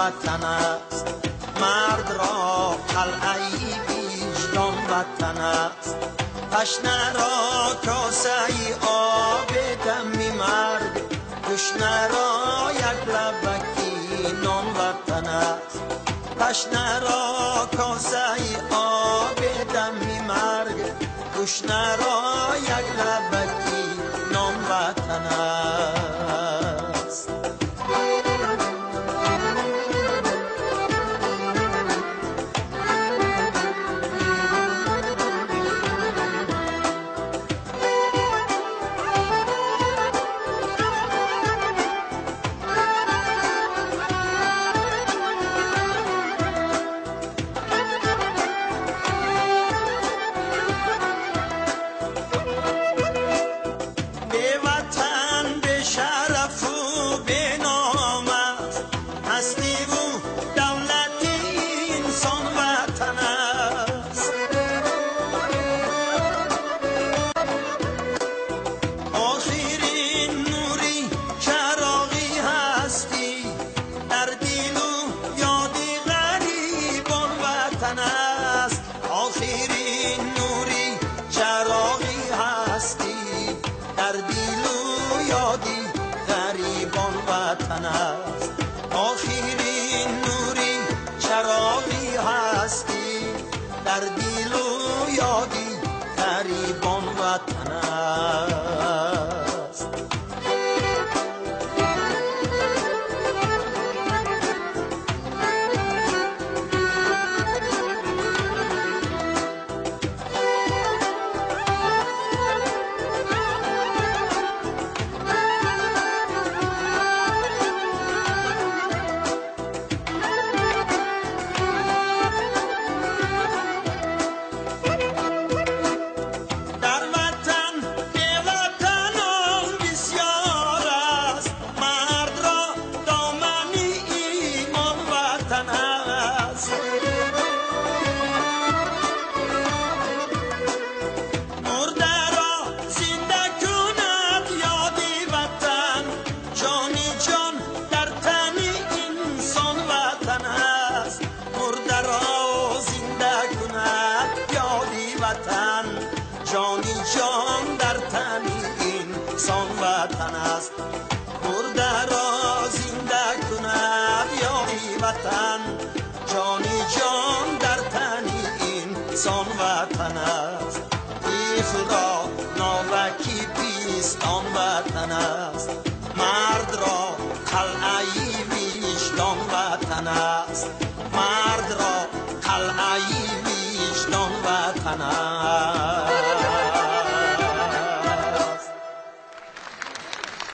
وطن است. مرد را قلعه وجدان وطن است. تشنه را کاسه آب دمی مرگ، تشنه را یک لبکی نان وطن است. تشنه را کاسه آب دمی مرگ، تشنه را یک لبکی نان وطن است. آخرین نوری چراغی هستی، در دل و یادی غریبان وطن است. جانی جان در تن انسان وطن است. مرده را زنده کند یاری وطن، جانی جان در تن انسان وطن است. طفل را ناوکی پیستان وطن است. مرد را قلعه وجدان وطن است. مرد را قلعه وجدان وطن است.